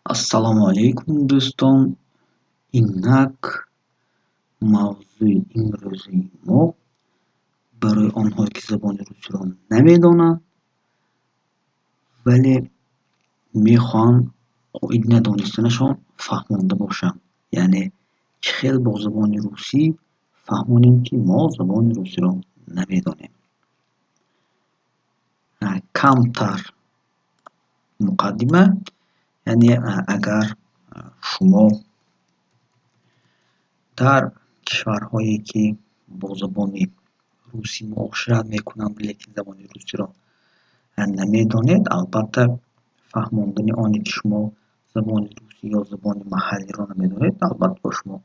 Ассалому алейкум дӯстон. Инак мавзӯи имрӯзии мо барои онҳое ки забони русиро намедонанд, вале мехоҳанд оид надонистанашон фаҳмонда бошанд. Яъне чӣ хел бо забони русӣ фаҳмонем, ки мо забони русиро намедонем. Камтар муқаддима, яъне агар шумо дар кишварҳое ки бо забони русӣ муошират мекунанд, лекин забони русиро намедонед, албатта фаҳмондани оне ки шумо забони русӣ ё забони маҳаллиро намедонед, албатта бо шумо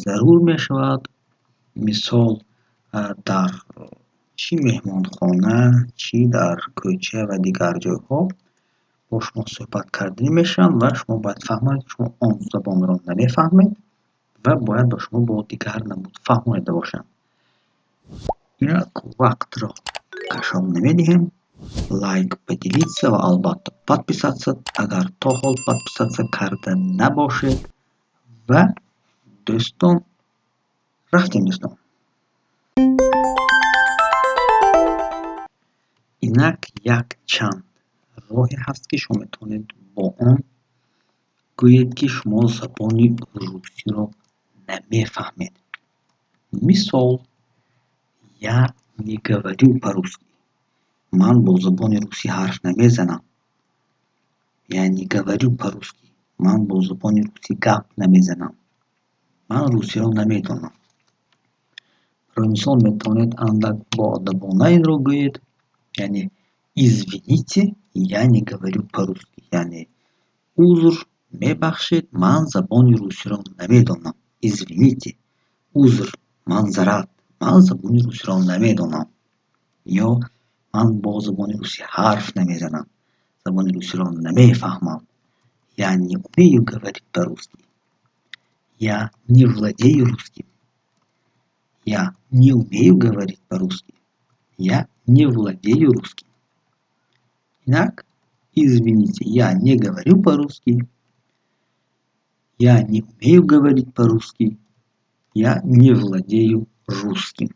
зарур мешавад. Мисол, дар чӣ меҳмонхона, чӣ дар кӯча ва дигар ҷойҳо бо шумо суҳбат карданӣ мешаванд ва шумо бояд фаҳмед, ки шумо он забонро намефаҳмед ва бояд ба шумо бо дигар намуд фаҳмонида бошанд. Инак вақтро кашом намедиҳем. Лайк, поделиться ва албатта подписаться, агар то ҳол подписаться карда набошед. Ва дӯстон, рафтем дӯстон. Инак якчанд роҳе ҳаст, ки шумо метавонед бо он гӯед, ки шумо забони русиро намефаҳмед. Мисол, я не говорю по-русски. Ман бо забони русӣ ҳарф намезанам. Я не говорю по-русски. Ман бо забони русӣ гап намезанам. Ман русиро намедонам. Барои мисол метавонед андак боадабона инро гӯед, яъне извините, я не говорю по-русски. Яъне узр мебахшед, ман забони русиро намедонам. Извините, узр, манзарат, ман забони русиро намедонам. Ё ман бо забони русӣ ҳарф намезанам. Забони русиро намефаҳмам. Я не умею говорить по-русски. Я не владею русским. Я не умею говорить по-русски. Я не владею русским. Инак, извините, я не говорю по-русски. Я не умею говорить по-русски. Я не владею русским.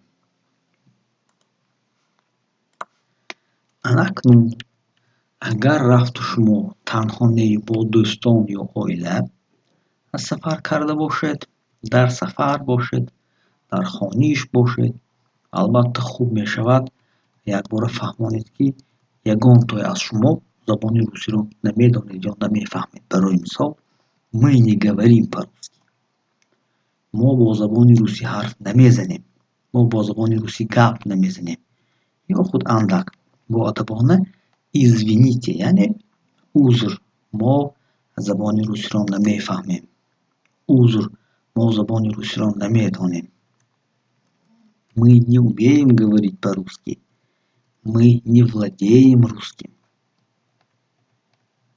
Анакнун, агар рафту шумо танҳо не бо дӯстон ё оила сафар карда бошед, дар сафар бошед, дар хонаиш бошед, албатта хуб мешавад якбора фаҳмонед, ки ягонтое аз шумо забони русиро намедонед ё намефаҳмед. Барои мисол, мы не говорим по-русски. Мо бо забони русӣ ҳарф намезанем. Мо бо забони русӣ гап намезанем. Ё худ андак боадабона извините, яъне узр, мо забони русиро намефаҳмем. Узр, мо забони русиро намедонем. Мы не умеем говорить по-русски. Мы не владеем русским.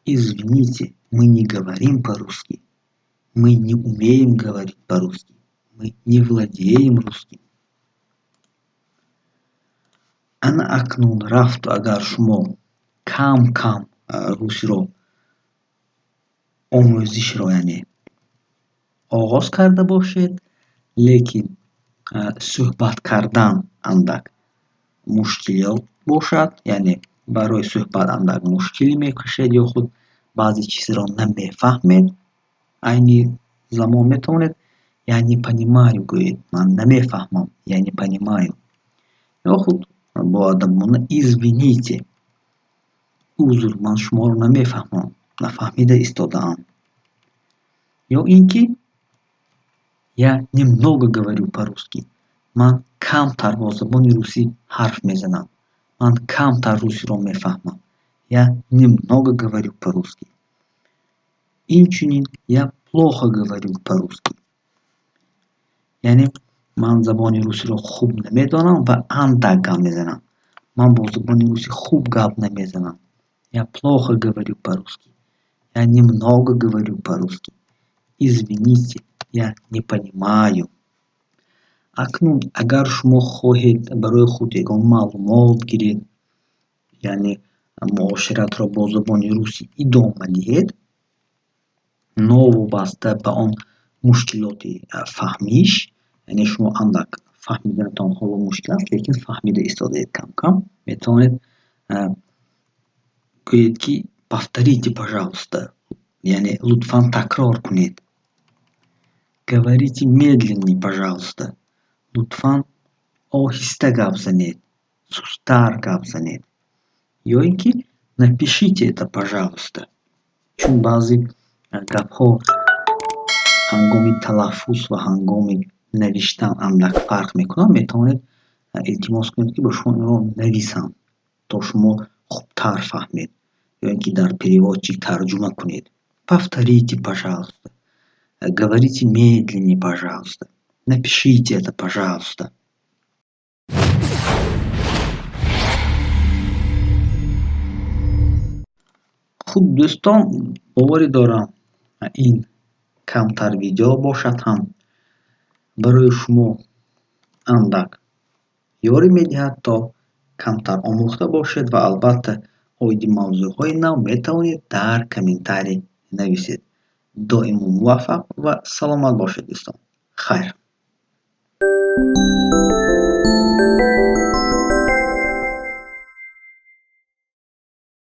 Извините, мы не говорим по-русски. Мы не умеем говорить по-русски. Мы не владеем русским. Ана акнун рафту агар шумо кам-кам русиро омӯзишро яъне оғоз карда бошед, лекин суҳбат кардан андак мушкилиёт бошад, яъне барои суҳбат андак мушкилӣ мекушед ё худ баъзе чизро намефаҳмед, айни замон метавонед я не понимаю гӯед, ман намефаҳмам, я не понимаю. Ё худ боадабона извините, узр, ман шуморо намефаҳмам, нафаҳмида истодаам. Ё ин ки я немного говорю по-русски. Ман камтар бо забони русӣ ҳарф мезанам. Ман камтар русиро мефаҳмам. Я немного говорю по-русски. Инчунин я плохо говорю по-русски. Яъне ман забони русиро хуб намедонам ва андак гап мезанам. Ман бо забони русӣ хуб гап намезанам. Я плохо говорю по-русски. Я немного говорю по-русски. Извините, я не понимаю. Акнун агар шумо хоҳед барои худ ягон маълумот гиред, яъне муоширатро бо забони русӣ идома диҳед, новобаста ба он мушкилоти фаҳмиш, яъне шумо андак фаҳмиданатон ҳоло мушкил аст, лекин фаҳмида истодаед кам кам, метавонед гӯед ки повторите, пожалуйста, яъне лутфан такрор кунед. Говорите медленней, пожалуйста. Лутфан оҳиста гап занед, сустар гап занед. ё ин ки напишите это, пожалуйста. Чун баъзе гапҳо ҳангоми талаффуз ва ҳангоми навиштан андак фарқ мекунад, метавонед илтимос кунед ки ба шумо инро нависанд, то шумо хубтар фаҳмед, ё ин ки дар переводчик тарҷума кунед. Повторите, пожалуйста. Говорите медленней, пожалуйста. Напишите это, пожалуйста. хуб дӯстон, боварӣ дорам ин камтар видео бошад ҳам барои шумо андак ёрӣ медиҳад, то камтар омӯхта бошед ва албатта оиди мавзӯъҳои нав метавонед дар комментарий нависед. Доимо муваффақ ва саломат бошед дӯстон. Хайр.